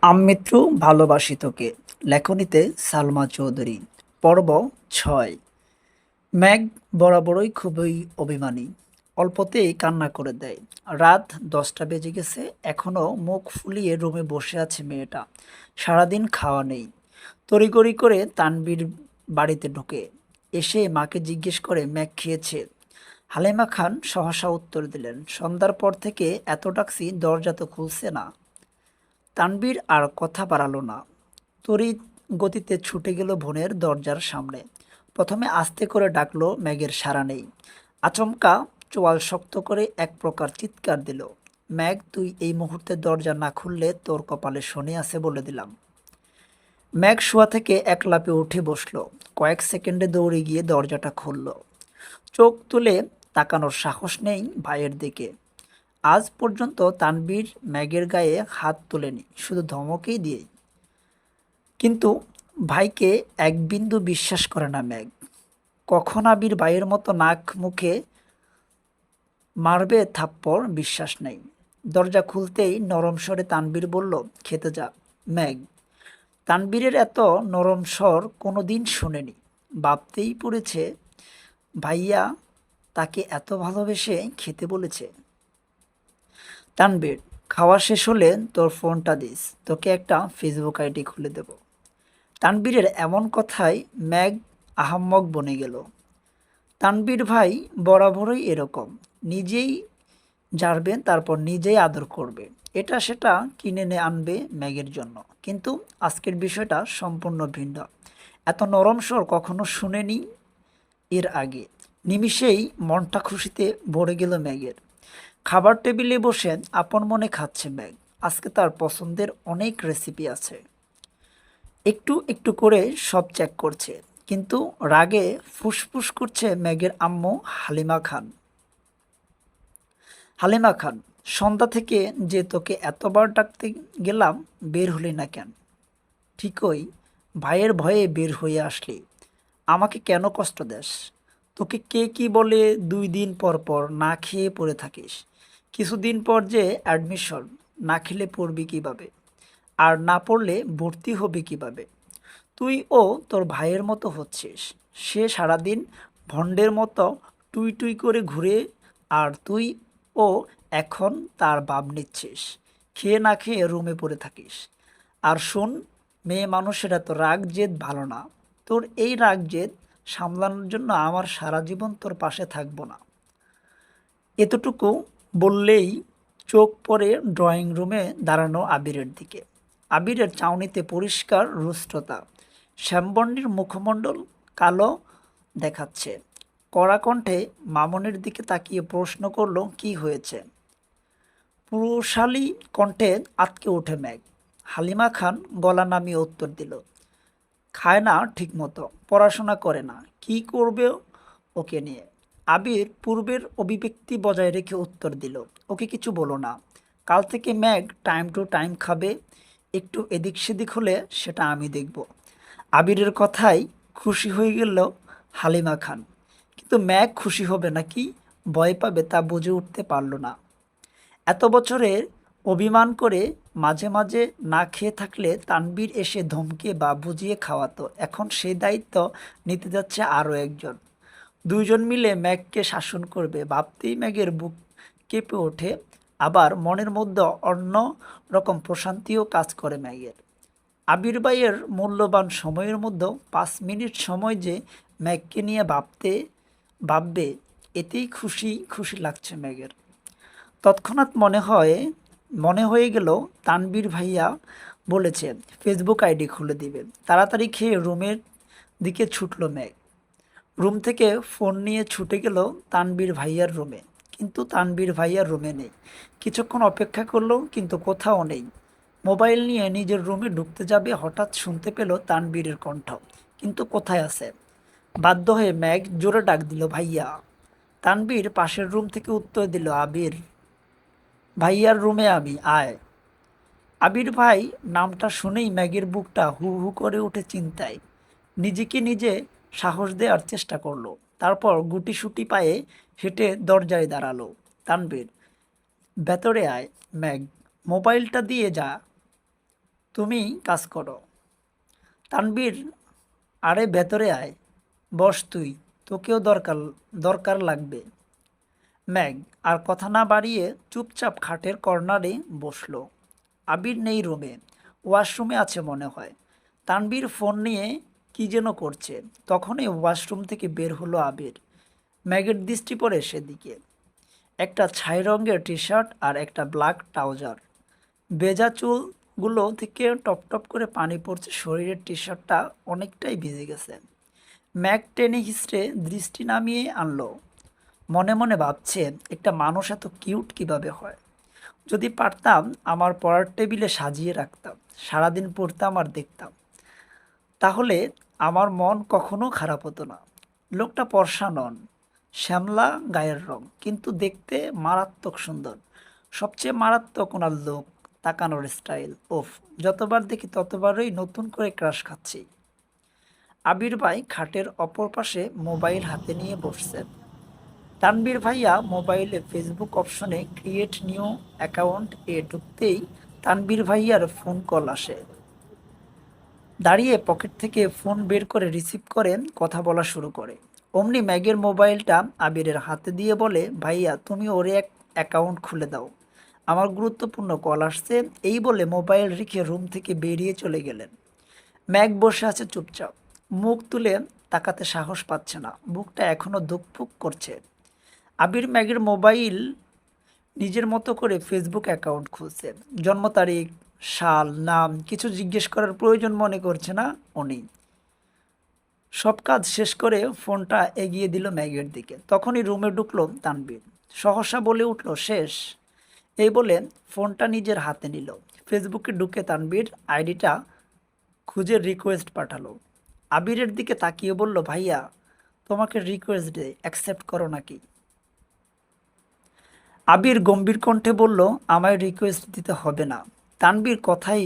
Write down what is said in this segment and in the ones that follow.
আমৃত্যু ভালোবাসি তোকে। লেখনীতে সালমা চৌধুরী। পর্ব ৬। মেঘ বরাবরই খুবই অভিমানী। অল্পতেই কান্না করে দেয়। রাত ১০টা বেজে গেছে, এখনও মুখ ফুলিয়ে রুমে বসে আছে মেয়েটা। সারাদিন খাওয়া নেই। তড়িঘড়ি করে তানবীর বাড়িতে ঢোকে। এসে মাকে জিজ্ঞেস করে মেঘ খেয়েছে। হালিমা খান সহসা উত্তর দিলেন, সন্ধ্যার পর থেকে এত ডাকছি, দরজা তো খুলছে না। তানবীর আর কথা বাড়ালো না। তড়িৎ গতিতে ছুটে গেল বোনের দরজার সামনে। প্রথমে আস্তে করে ডাকলো, ম্যাগের সাড়া নেই। আচমকা চোয়াল শক্ত করে এক প্রকার চিৎকার দিল, ম্যাগ, তুই এই মুহূর্তে দরজা না খুললে তোর কপালে শনি আছে বলে দিলাম। ম্যাগ শোয়া থেকে এক লাফে উঠে বসলো। কয়েক সেকেন্ডে দৌড়ে গিয়ে দরজাটা খুলল। চোখ তুলে তাকানোর সাহস নেই ভাইয়ের দিকে। আজ পর্যন্ত তানবীর ম্যাগের গায়ে হাত তোলেনি, শুধু ধমকেই দিয়েই। কিন্তু ভাইকে এক বিন্দু বিশ্বাস করে না ম্যাগ। কখন আবির ভাইয়ের মতো নাক মুখে মারবে থাপ্পড়, বিশ্বাস নেই। দরজা খুলতেই নরম স্বরে তানবীর বলল, খেতে যা। ম্যাগ তানবীরের এত নরম স্বর কোনোদিন শোনেনি। ভাবতেই পড়েছে, ভাইয়া তাকে এত ভালোবেসে খেতে বলেছে। তানবীর, খাওয়া শেষ হলে তোর ফোনটা দিস, তোকে একটা ফেসবুক আইডি খুলে দেব। তানবীরের এমন কথায় ম্যাগ আহাম্মক বনে গেল। তানবীর ভাই বরাবরই এরকম, নিজেই ঝাড়বেন তারপর নিজেই আদর করবে, এটা সেটা কিনে এনে আনবে ম্যাগের জন্য। কিন্তু আজকের বিষয়টা সম্পূর্ণ ভিন্ন। এত নরম স্বর কখনো শুনেনি এর আগে। নিমিষেই মনটা খুশিতে ভরে গেল ম্যাগের। খাবার টেবিলে বসে আপন মনে খাচ্ছে ম্যাগ। আজকে তার পছন্দের অনেক রেসিপি আছে। একটু একটু করে সব চেক করছে, কিন্তু রাগে ফুসফুস করছে ম্যাগের আম্মু হালিমা খান। হালিমা খান, সন্ধ্যা থেকে যে তোকে এতবার ডাকতে গেলাম, বের হলি না কেন? ঠিকই, ভাইয়ের ভয়ে বের হয়ে আসলি। আমাকে কেন কষ্ট দেস? তোকে কে কি বলে 2 দিন পর পর না খেয়ে পড়ে থাকিস? কিছুদিন পর যে অ্যাডমিশন, না খেলে পড়বি কিভাবে? আর না পড়লে ভর্তি হবি কিভাবে? তুই ও তোর ভাইয়ের মতো হচ্ছিস। সে সারাদিন ভণ্ডের মতো টুই টুই করে ঘুরে, আর তুই ও এখন তার ভাব নিচ্ছিস। খেয়ে না খেয়ে রুমে পড়ে থাকিস। আর শোন, মেয়ে মানুষের এত রাগ জেদ ভালো না। তোর এই রাগ জেদ সামলানোর জন্য আমার সারা জীবন তোর পাশে থাকবো না। এতটুকু বললেই চোখ পড়ে ড্রয়িং রুমে দাঁড়ানো আবিরের দিকে। আবিরের চাউনিতে পরিষ্কার রুষ্টতা। শ্যামবর্ণের মুখমণ্ডল কালো দেখাচ্ছে। কড়া কণ্ঠে মামনের দিকে তাকিয়ে প্রশ্ন করল, কি হয়েছে? পুরুষালী কণ্ঠে আঁতকে ওঠে ম্যাগ। হালিমা খান গলা নামিয়ে উত্তর দিল, খায় না ঠিকমতো, পড়াশোনা করে না, কি করবে ওকে নিয়ে? আবির পূর্বের অভিব্যক্তি বজায় রেখে উত্তর দিল, ওকে কিছু বলো না। কাল থেকে ম্যাগ টাইম টু টাইম খাবে। একটু এদিক সেদিক হলে সেটা আমি দেখব। আবিরের কথায় খুশি হয়ে গেল হালিমা খান। কিন্তু ম্যাগ খুশি হবে নাকি ভয় পাবে তা বুঝে উঠতে পারল না। এত বছরের অভিমান করে মাঝে মাঝে না খেয়ে থাকলে তানবীর এসে ধমকে বা বুঝিয়ে খাওয়াতো, এখন সেই দায়িত্ব নিতে যাচ্ছে আরও একজন। দুইজন মিলে ম্যাগকে শাসন করবে, ভাবতেই ম্যাগের বুক কেঁপে ওঠে। আবার মনের মধ্যে অন্য রকম প্রশান্তিও কাজ করে ম্যাগের। আবির ভাইয়ের মূল্যবান সময়ের মধ্যে 5 মিনিট সময় যে ম্যাগকে নিয়ে ভাববে, এতেই খুশি খুশি লাগছে ম্যাগের। তৎক্ষণাৎ মনে হয়ে গেল তানবীর ভাইয়া বলেছে ফেসবুক আইডি খুলে দিবে। তাড়াতাড়ি খেয়ে রুমের দিকে ছুটল ম্যাগ। রুম থেকে ফোন নিয়ে ছুটে গেল তানবীর ভাইয়ার রুমে। কিন্তু তানবীর ভাইয়ার রুমে নেই। কিছুক্ষণ অপেক্ষা করলো, কিন্তু কোথাও নেই। মোবাইল নিয়ে নিজের রুমে ঢুকতে যাবে, হঠাৎ শুনতে পেল তানবীরের কণ্ঠ, কিন্তু কোথায় আছে? বাধ্য হয়ে ম্যাগ জোরে ডাক দিল, ভাইয়া। তানবীর পাশের রুম থেকে উত্তর দিল, আবির ভাইয়ার রুমে আমি, আয়। আবির ভাই নামটা শুনেই ম্যাগের বুকটা হু হু করে উঠে চিন্তায়। নিজেকে নিজে সাহস দেওয়ার চেষ্টা করলো। তারপর গুটিসুটি পায়ে হেঁটে দরজায় দাঁড়ালো। তানবীর, ভেতরে আয়। ম্যাগ, মোবাইলটা দিয়ে যা। তুমি কাজ করো। তানবীর, আরে ভেতরে আয়, বস তুই, তোকেও দরকার দরকার লাগবে। ম্যাগ আর কথা না বাড়িয়ে চুপচাপ খাটের কর্নারে বসলো। আবির নেই রুমে, ওয়াশরুমে আছে মনে হয়। তানবীর ফোন নিয়ে কি যেন করছে, তখনই ওয়াশরুম থেকে বের হলো আবির। ম্যাগের দৃষ্টি পড়ে সেদিকে। একটা ছাই রঙের টি শার্ট আর একটা ব্ল্যাক ট্রাউজার। ভেজা চুলগুলো থেকে টপ টপ করে পানি পড়ছে, শরীরের টি শার্টটা অনেকটাই ভিজে গেছে। ম্যাগ টেনে হিসড়ে দৃষ্টি নামিয়ে আনলো। মনে মনে ভাবছে, একটা মানুষ এত কিউট কিভাবে হয়। যদি পারতাম আমার পড়ার টেবিলে সাজিয়ে রাখতাম, সারাদিন পড়তাম আর দেখতাম, তাহলে আমার মন কখনো খারাপ হতো না। লোকটা ফর্সা নন, শ্যামলা গায়ের রং, কিন্তু দেখতে মারাত্মক সুন্দর। সবচেয়ে মারাত্মক ওনার লোক, তাকানোর স্টাইল, ওফ, যতবার দেখি ততবারই নতুন করে ক্রাশ খাচ্ছি। আবির ভাই খাটের অপর পাশে মোবাইল হাতে নিয়ে বসছেন। তানবীর ভাইয়া মোবাইলে ফেসবুক অপশনে ক্রিয়েট নিউ অ্যাকাউন্ট ঢুকতেই তানবীর ভাইয়ার ফোন কল আসে। দাঁড়িয়ে পকেট থেকে ফোন বের করে রিসিভ করে কথা বলা শুরু করে। অমনি ম্যাগের মোবাইলটা আবিরের হাতে দিয়ে বলে, ভাইয়া তুমি ওরে এক অ্যাকাউন্ট খুলে দাও, আমার গুরুত্বপূর্ণ কল আসছে। এই বলে মোবাইল রেখে রুম থেকে বেরিয়ে চলে গেলেন। ম্যাগ বসে আছে চুপচাপ, মুখ তুলে তাকাতে সাহস পাচ্ছে না, বুকটা এখনো ধুকপুক করছে। আবির ম্যাগের মোবাইল নিজের মতো করে ফেসবুক অ্যাকাউন্ট খুলছে। জন্ম তারিখ, সাল, নাম কিছু জিজ্ঞেস করার প্রয়োজন মনে করছে না উনি। সব কাজ শেষ করে ফোনটা এগিয়ে দিল ম্যাগের দিকে। তখনই রুমে ঢুকলো তানবীর। সহসা বলে উঠল, শেষ। এই বলে ফোনটা নিজের হাতে নিল। ফেসবুকে ঢুকে তানবীর আইডিটা খুঁজে রিকোয়েস্ট পাঠালো। আবিরের দিকে তাকিয়ে বলল, ভাইয়া তোমাকে রিকোয়েস্ট দে, অ্যাকসেপ্ট করো নাকি? আবির গম্ভীর কণ্ঠে বলল, আমায় রিকোয়েস্ট দিতে হবে না। তানবীর কথাই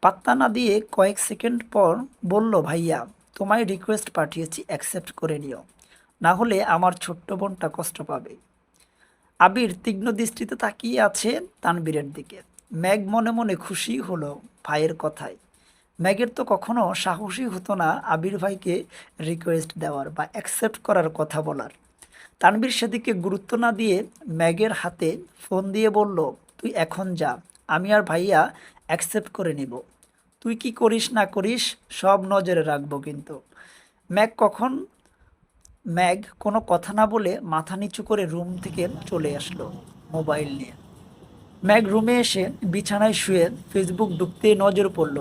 পাত্তা না দিয়ে কয়েক সেকেন্ড পর বলল, ভাইয়া তোমায় রিকোয়েস্ট পাঠিয়েছি, অ্যাকসেপ্ট করে নিও, না হলে আমার ছোট্ট বোনটা কষ্ট পাবে। আবির তীক্ষ্ণ দৃষ্টিতে তাকিয়ে আছে তানবীরের দিকে। ম্যাগ মনে মনে খুশি হলো ভাইয়ের কথায়। ম্যাগের তো কখনো সাহসই হতো না আবির ভাইকে রিকোয়েস্ট দেওয়ার বা অ্যাকসেপ্ট করার কথা বলার। তানবীর সেদিকে গুরুত্ব না দিয়ে ম্যাগের হাতে ফোন দিয়ে বলল, তুই এখন যা, আমি আর ভাইয়া অ্যাকসেপ্ট করে নিব। তুই কি করিস না করিস সব নজরে রাখবো কিন্তু। ম্যাগ কখন ম্যাগ কোনো কথা না বলে মাথা নিচু করে রুম থেকে চলে আসলো মোবাইল নিয়ে। ম্যাগ রুমে এসে বিছানায় শুয়ে ফেসবুক ঢুকতেই নজর পড়ল,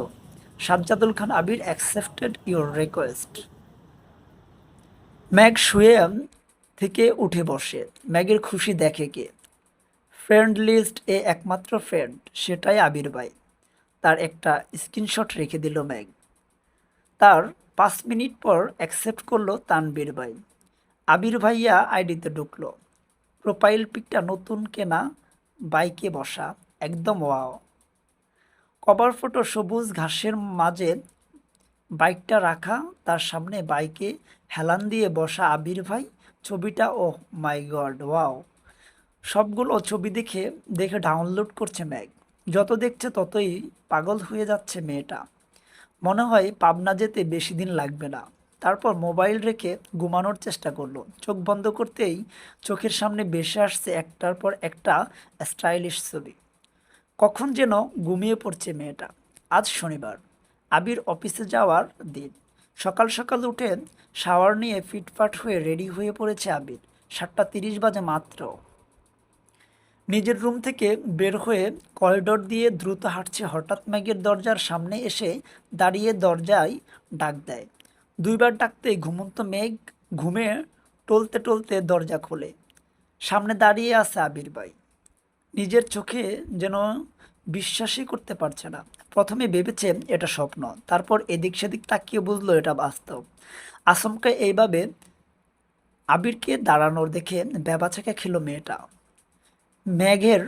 সাজ্জাদুল খান আবির অ্যাকসেপ্টেড ইওর রিকোয়েস্ট। ম্যাগ শুয়ে থেকে উঠে বসে। ম্যাগের খুশি দেখে কে? ফ্রেন্ড লিস্ট এ একমাত্র ফ্রেন্ড, সেটাই আবির ভাই। তার একটা স্ক্রিনশট রেখে দিল ম্যাগ। তার 5 মিনিট পর অ্যাকসেপ্ট করলো তানবীর ভাই। আবির ভাইয়া আইডিতে ঢুকলো। প্রোফাইল পিকটা নতুন কেনা বাইকে বসা, একদম ওয়াও। কভার ফটো সবুজ ঘাসের মাঝে বাইকটা রাখা, তার সামনে বাইকে হেলান দিয়ে বসা আবির ভাই। ছবিটা, ও মাই গড, ওয়াও। সবগুলো ছবি দেখে দেখে ডাউনলোড করছে ম্যাগ। যত দেখছে ততই পাগল হয়ে যাচ্ছে মেয়েটা। মনে হয় পাবনা যেতে বেশি দিন লাগবে না। তারপর মোবাইল রেখে ঘুমানোর চেষ্টা করলো। চোখ বন্ধ করতেই চোখের সামনে ভেসে আসছে একটার পর একটা স্টাইলিশ ছবি। কখন যেন ঘুমিয়ে পড়ছে মেয়েটা। আজ শনিবার, আবির অফিসে যাওয়ার দিন। সকাল সকাল উঠে শাওয়ার নিয়ে ফিটফাট হয়ে রেডি হয়ে পড়েছে আবির। 7:30 বাজে মাত্র। নিজের রুম থেকে বের হয়ে করিডোর দিয়ে দ্রুত হাঁটছে, হঠাৎ ম্যাগের দরজার সামনে এসে দাঁড়িয়ে দরজায় ডাক দেয়। দুইবার ডাকতেই ঘুমন্ত মেঘ ঘুমে টলতে টলতে দরজা খোলে। সামনে দাঁড়িয়ে আছে আবির ভাই। নিজের চোখে যেন বিশ্বাসই করতে পারছে না। প্রথমে ভেবেছে এটা স্বপ্ন, তারপর এদিক সেদিক তাকিয়ে বুঝলো এটা বাস্তব। আচমকা এইভাবে আবিরকে দাঁড়ানোর দেখে ভ্যাবাচ্যাকা খেলো মেয়েটা। মেঘের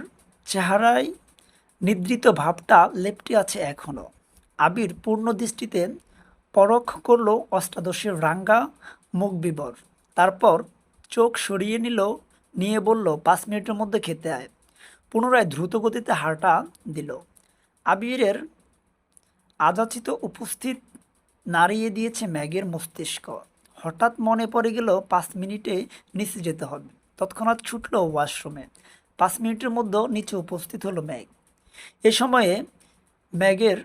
চেহারায় নিদ্রিত ভাবটা লেপ্টে আছে এখনো। আবির পূর্ণ দৃষ্টিতে পরখ করলো অষ্টাদশের রাঙ্গা মুখ বিবর। তারপর চোখ সরিয়ে নিয়ে বলল, 5 মিনিটের মধ্যে খেতে আয়। পুনরায় দ্রুত গতিতে হাঁটা দিল। আবিরের আযাচিত উপস্থিত নাড়িয়ে দিয়েছে ম্যাগের মস্তিষ্ক। হঠাৎ মনে পড়ে গেল 5 মিনিটে নিচে যেতে হবে। তৎক্ষণাৎ ছুটল ওয়াশরুমে। 5 মিনিটের মধ্যে নিচে উপস্থিত হলো ম্যাগ। এ সময়ে ম্যাগের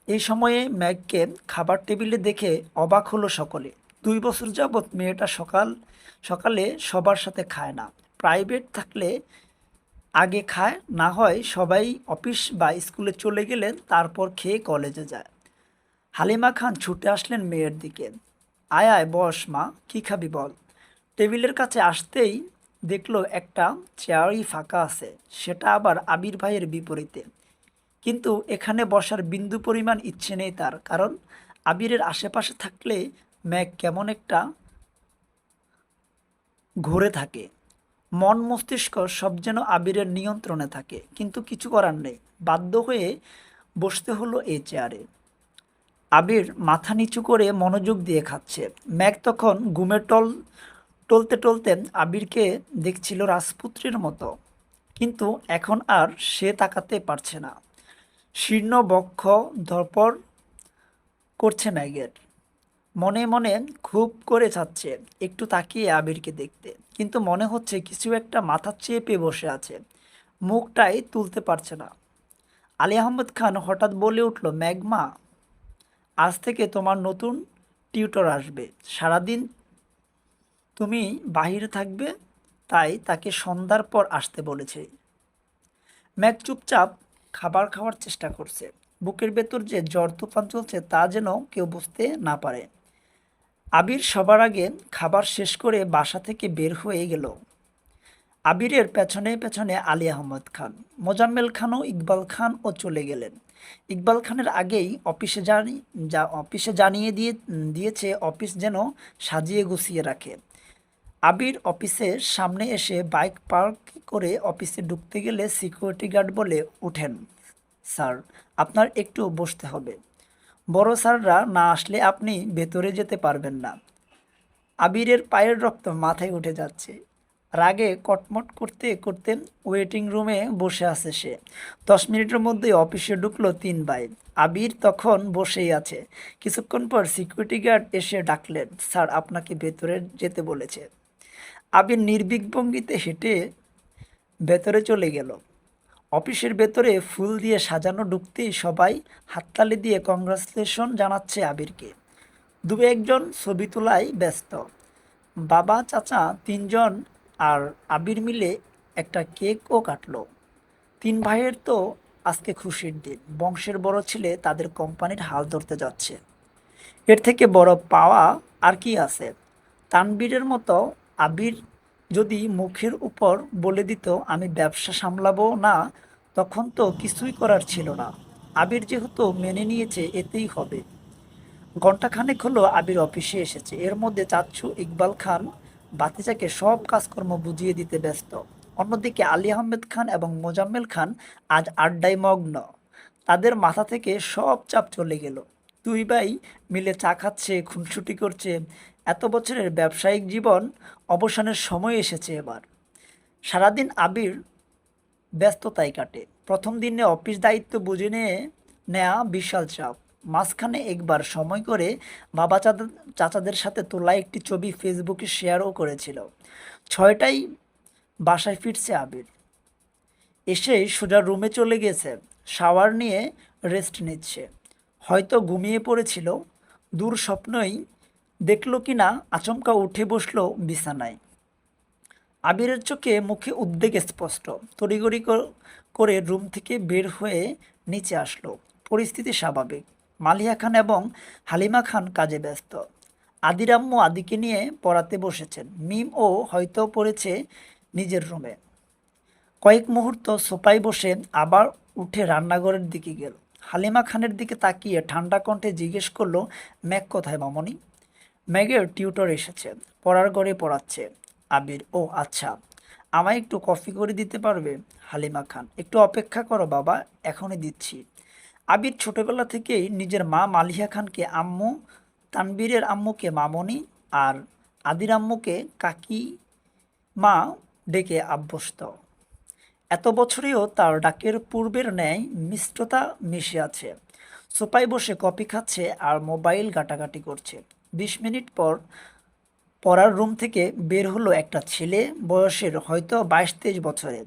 এই সময়ে ম্যাগকে খাবার টেবিলে দেখে অবাক হলো সকলে। 2 বছর যাবৎ মেয়েটা সকালে সবার সাথে খায় না। প্রাইভেট থাকলে আগে খায়, না হয় সবাই অফিস বা স্কুলে চলে গেলে তারপর খেয়ে কলেজে যায়। হালিমা খান ছুটে আসলেন মেয়ের দিকে। আয় আয় বস মা, কি খাবি বল। টেবিলের কাছে আসতেই দেখলো একটা চেয়ারই ফাঁকা আছে, সেটা আবার আবির ভাইয়ের বিপরীতে। কিন্তু এখানে বসার বিন্দু পরিমাণ ইচ্ছে নেই তার, কারণ আবিরের আশেপাশে থাকলে ম্যাগ কেমন একটা ঘুরে থাকে। মন মস্তিষ্ক সব যেন আবিরের নিয়ন্ত্রণে থাকে, কিন্তু কিছু করার নেই। বাধ্য হয়ে বসতে হলো এই চেয়ারে। আবির মাথা নিচু করে মনোযোগ দিয়ে খাচ্ছে। ম্যাগ তখন ঘুমে টলতে টলতে আবিরকে দেখছিল রাজপুত্রের মতো, কিন্তু এখন আর সে তাকাতে পারছে না। শীর্ণ বক্ষ ধরপড় করছে ম্যাগের। মনে মনে খুব করে চাচ্ছে একটু তাকিয়ে আবিরকে দেখতে, কিন্তু মনে হচ্ছে কিছু একটা মাথা চেপে বসে আছে, মুখটাই তুলতে পারছে না। আলী আহমদ খান হঠাৎ বলে উঠল, ম্যাগমা, আজ থেকে তোমার নতুন টিউটর আসবে। সারাদিন তুমি বাহিরে থাকবে, তাই তাকে সন্ধ্যার পর আসতে বলেছে। ম্যাগ চুপচাপ খাবার খাওয়ার চেষ্টা করছে। বুকের ভেতর যে জ্বর তুফান চলছে তা যেন কেউ বুঝতে না পারে। আবির সবার আগে খাবার শেষ করে বাসা থেকে বের হয়ে গেল। আবিরের পেছনে পেছনে আলী আহমদ খান, মোজাম্মেল খানও ইকবাল খানও চলে গেলেন। ইকবাল খানের আগেই অফিসে জানিয়ে দিয়েছে অফিস যেন সাজিয়ে গুছিয়ে রাখে। আবির অফিসের সামনে এসে বাইক পার্ক করে অফিসে ঢুকতে গেলে সিকিউরিটি গার্ড বলে, উঠেন স্যার, আপনার একটু বসতে হবে। বড় স্যাররা না আসলে আপনি ভেতরে যেতে পারবেন না। আবিরের পায়ের রক্ত মাথায় উঠে যাচ্ছে। রাগে কটমট করতে করতে ওয়েটিং রুমে বসে আছে সে। 10 মিনিটের মধ্যেই অফিসে ঢুকলো 3 ভাই। আবির তখন বসেই আছে। কিছুক্ষণ পর সিকিউরিটি গার্ড এসে ডাকলেন, স্যার, আপনাকে ভেতরে যেতে বলেছে। আবির নির্ভীক ভঙ্গিতে হেঁটে ভেতরে চলে গেল। অফিসের ভেতরে ফুল দিয়ে সাজানো ঢুকতেই সবাই হাততালি দিয়ে কংগ্রাচুলেশন জানাচ্ছে আবিরকে। দু একজন ছবি তোলায় ব্যস্ত। বাবা চাচা 3জন আর আবির মিলে একটা কেকও কাটলো। 3 ভাইয়ের তো আজকে খুশির দিন। বংশের বড় ছেলে তাদের কোম্পানির হাল ধরতে যাচ্ছে। এর থেকে বড় পাওয়া আর কি আছে। তানবীরের মতো আবির যদি মুখের উপর বলে দিত আমি ব্যবসা সামলাবো না, তখন তো কিছুই করার ছিল না। আবির যেহেতু মেনে নিয়েছে, এতেই হবে। ঘণ্টাখানেক হলো আবির অফিসে এসেছে। এর মধ্যে চাচ্ছু ইকবাল খান বাতিজাকে সব কাজকর্ম বুঝিয়ে দিতে ব্যস্ত। অন্যদিকে আলী আহমেদ খান এবং মোজাম্মেল খান আজ আড্ডায় মগ্ন। তাদের মাথা থেকে সব চাপ চলে গেল। 2 ভাই মিলে চা খাচ্ছে, খুনসুটি করছে। এত বছরের ব্যবসায়িক জীবন অবসানের সময় এসেছে এবার। সারাদিন আবির ব্যস্ততায় কাটে। প্রথম দিনে অফিস দায়িত্ব বুঝে নিয়ে নেয়া বিশাল চাপ। মাঝখানে একবার সময় করে বাবা চাচাদের সাথে তোলা একটি ছবি ফেসবুকে শেয়ারও করেছিল। 6টায় বাসায় ফিরছে আবির। এসেই সোজা রুমে চলে গেছে। শাওয়ার নিয়ে রেস্ট নিচ্ছে। হয়তো ঘুমিয়ে পড়েছিল। দূর স্বপ্নই দেখল কি না আচমকা উঠে বসলো বিছানায়। আবিরের চোখে মুখে উদ্বেগ স্পষ্ট। তড়িঘড়ি করে রুম থেকে বের হয়ে নিচে আসলো। পরিস্থিতি স্বাভাবিক। মালিয়া খান এবং হালিমা খান কাজে ব্যস্ত। আদির আম্মু আদিকে নিয়ে পড়াতে বসেছেন। মিমও হয়তো পড়েছে নিজের রুমে। কয়েক মুহূর্ত সোফায় বসে আবার উঠে রান্নাঘরের দিকে গেল। হালিমা খানের দিকে তাকিয়ে ঠান্ডা কণ্ঠে জিজ্ঞেস করলো, ম্যাগ কোথায় মামনি? ম্যাগের টিউটর এসেছে, পড়ার ঘরে পড়াচ্ছে। আবির, ও আচ্ছা, আমায় একটু কফি করে দিতে পারবে? হালিমা খান, একটু অপেক্ষা করো বাবা, এখনই দিচ্ছি। আবির ছোটবেলা থেকেই নিজের মা মালিহা খানকে আম্মু, তানবীরের আম্মুকে মামনি আর আদির আম্মুকে কাকি মা ডেকে অভ্যস্ত। এত বছরেও তার ডাকের পূর্বের ন্যায় মিষ্টতা মিশে আছে। সোফায় বসে কফি খাচ্ছে আর মোবাইল ঘাটাঘাটি করছে। 20 মিনিট পর পড়ার রুম থেকে বের হলো একটা ছেলে, বয়সের হয়তো 22-23 বছরের,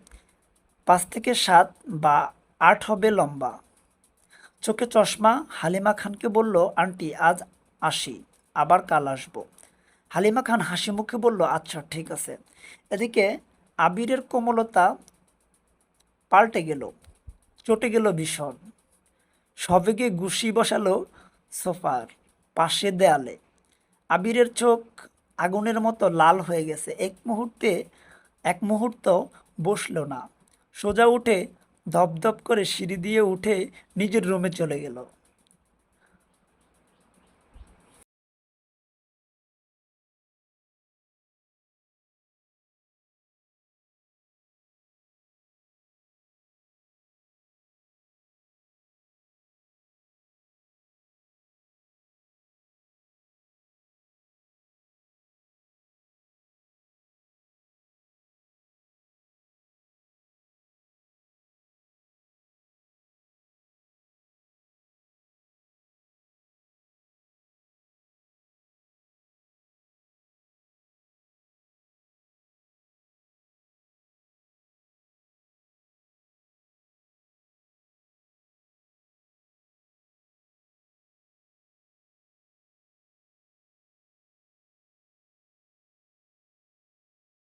5 থেকে 7 বা 8 হবে লম্বা, চোখে চশমা। হালিমা খানকে বলল, আন্টি আজ আসি, আবার কাল আসবো। হালিমা খান হাসি মুখে বলল, আচ্ছা ঠিক আছে। এদিকে আবিরের কোমলতা পাল্টে গেল, চটে গেল ভীষণ। সবেগে ঘুষি বসালো সোফার পাশে দেয়ালে। আবিরের চোখ আগুনের মতো লাল হয়ে গেছে। এক মুহূর্ত বসলো না, সোজা উঠে ধপধপ করে সিঁড়ি দিয়ে উঠে নিজের রুমে চলে গেল।